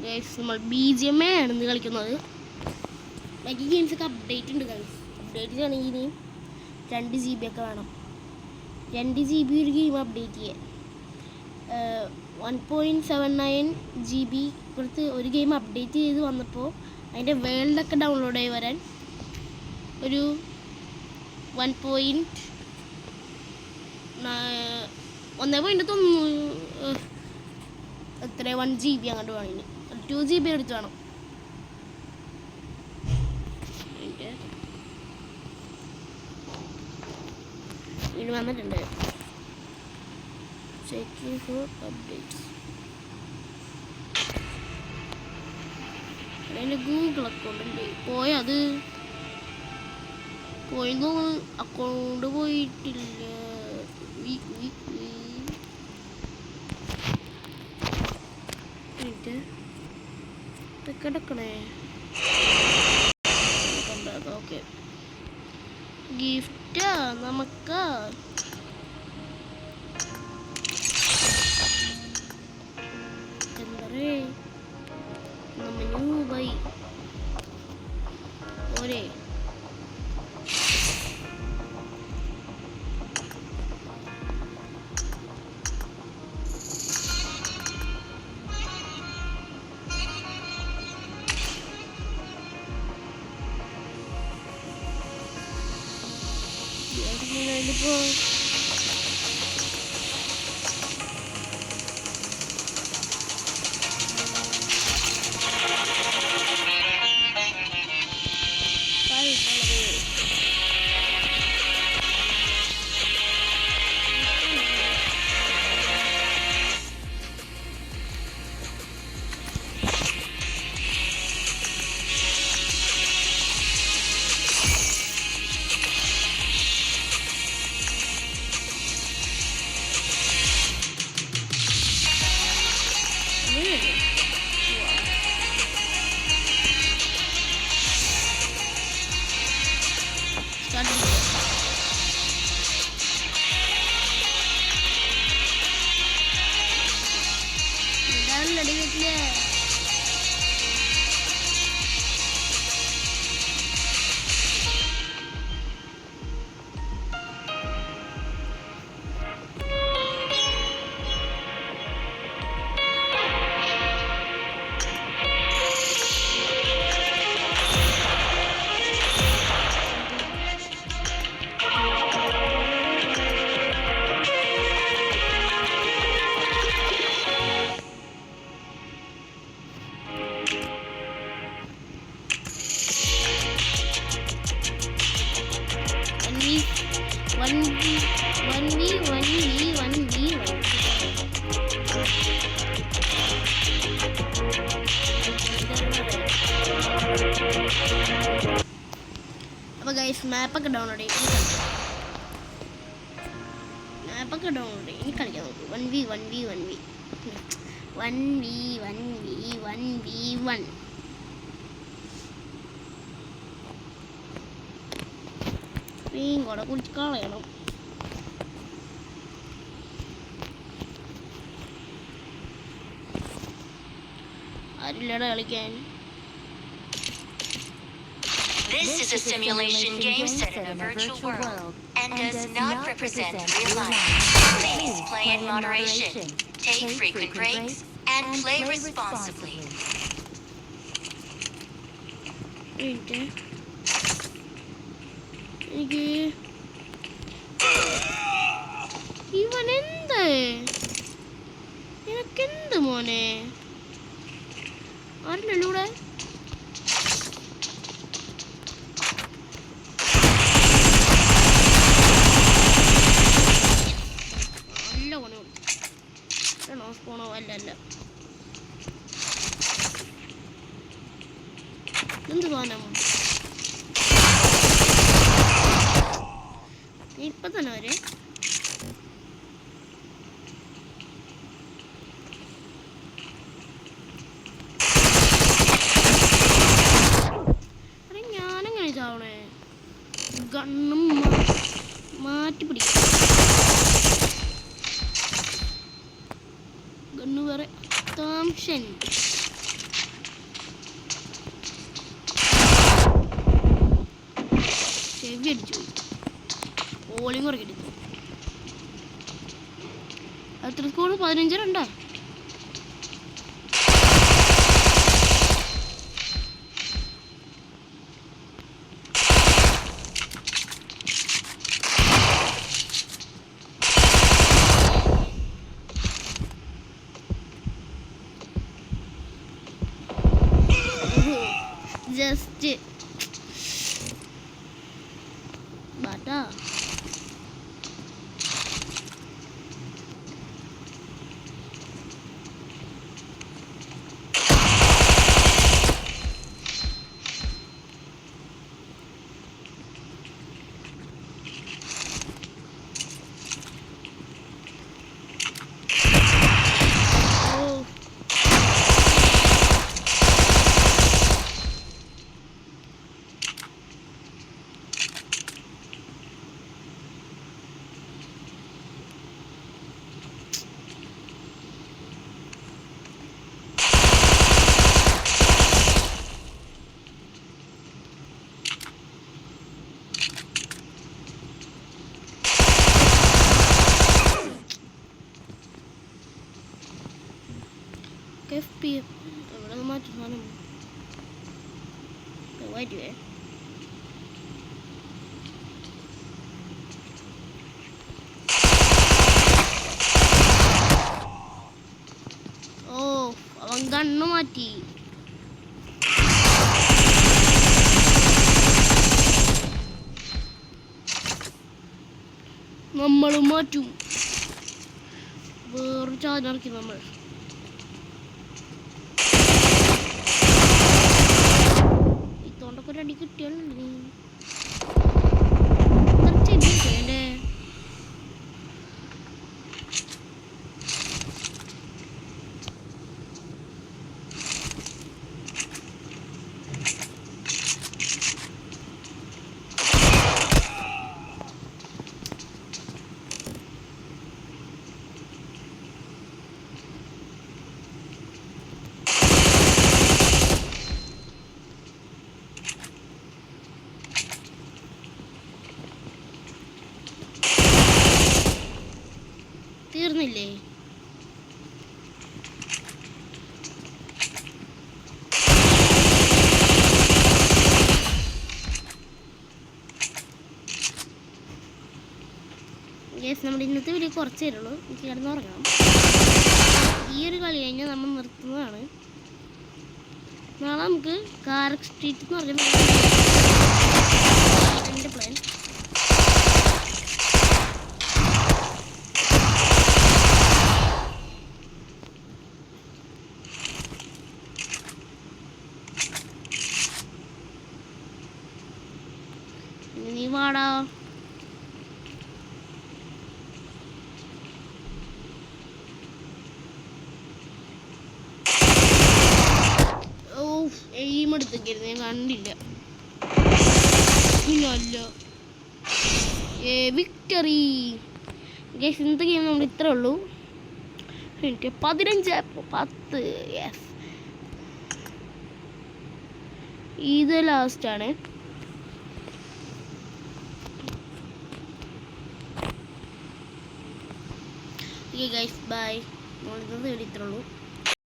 Guys നമ്മൾ BGMA ആണ് ഇന്ന് കളിക്കുന്നത്. ബാക്കി ഗെയിംസൊക്കെ അപ്ഡേറ്റ് ഉണ്ട് ഗൈസ്. അപ്ഡേറ്റ് ചെയ്യണമെങ്കിൽ ഇനിയും 2 GB ഒക്കെ വേണം. 2 GB ഒരു ഗെയിം അപ്ഡേറ്റ് ചെയ്യാൻ 1.79 GB കൊടുത്ത് ഒരു ഗെയിം അപ്ഡേറ്റ് ചെയ്ത് വന്നപ്പോൾ അതിൻ്റെ വേൾഡൊക്കെ ഡൗൺലോഡ് ആയി വരാൻ ഒരു 1.1 GB അങ്ങോട്ട് വേണം. 2 GB എടുത്ത് വേണം. ഇനി വന്നിട്ടുണ്ട് ചെക്കിംഗ് ഫോർ അപ്ഡേറ്റ്സ്. അതിൻ്റെ ഗൂഗിൾ അക്കൗണ്ട് ഉണ്ട്. അത് പോയെന്നോ അക്കൗണ്ട് പോയിട്ടില്ല. കിടക്കണേ. ഓക്കെ ഗിഫ്റ്റ് നമുക്ക് എന്താ ബൈ ഒരേ ഇതിപ്പോ അപ്പോൾ ഗൈസ് മാപ്പൊക്കെ ഡൗൺലോഡ് ചെയ്യും. ഇനി കളിക്കാൻ നോക്കും. 1v1v സ്ക്രീൻ കൂടെ കുടിച്ച് കളയണം. ആരില്ലടാ കളിക്കാൻ. This is a simulation game set in a virtual world and does not represent real life. Please play in moderation, take frequent breaks, and play responsibly. ഇവനെന്ത് നിനക്കെന്ത് മോനെ? ആരില്ലൂടെ പോണോ? അല്ല എന്ത് സാധനം ഇപ്പൊ തന്നെ വരെ ഞാനെങ്ങനെ ചാവണേ? ഗണ്ണും മാറ്റി പിടിക്കും. ഗണ്ണു വേറെ താംഷൻ ഹെവി അടിച്ചു പോയി. വോളിയം കുറയ്ക്കരുത്. എത്ര സ്കോർ? 15 ഉണ്ടോ? ജസ്റ്റ് ബാട്ടാ. FP എവിടെ മാറ്റും സാധനം വരുവേ. ഓ അവൻ കണ്ണു മാറ്റി. നമ്മൾ മാറ്റും. വേറൊരു ചാർജ് ഇറക്കി നമ്മൾ. അടി കിട്ടിയാലേ തീർന്നില്ലേ? യെസ്, നമ്മുടെ ഇന്നത്തെ വീഡിയോ കുറച്ച് തരുള്ളൂ. എനിക്ക് കിടന്നുറങ്ങണം. ഈ ഒരു കളി കഴിഞ്ഞാൽ നമ്മൾ നിർത്തുന്നതാണ്. നാളെ നമുക്ക് കാരക് സ്ട്രീറ്റ് എന്ന് പറഞ്ഞ എൻ്റെ പ്ലാൻ. നീ വാടാ. ഓ എയിം എടുത്തേക്കായിരുന്നു, ഞാൻ കണ്ടില്ല. പിന്നല്ല വിക്ടറി. ഗൈസ്, ഇന്നത്തെ ഗെയിം നമ്മൾ ഇത്രേ ഉള്ളൂ. എനിക്ക് 15-10. യെസ്, ഇത് ലാസ്റ്റാണ്. Okay guys, by. നമ്മളിന്നത് ഇത്രേ ഉള്ളൂ.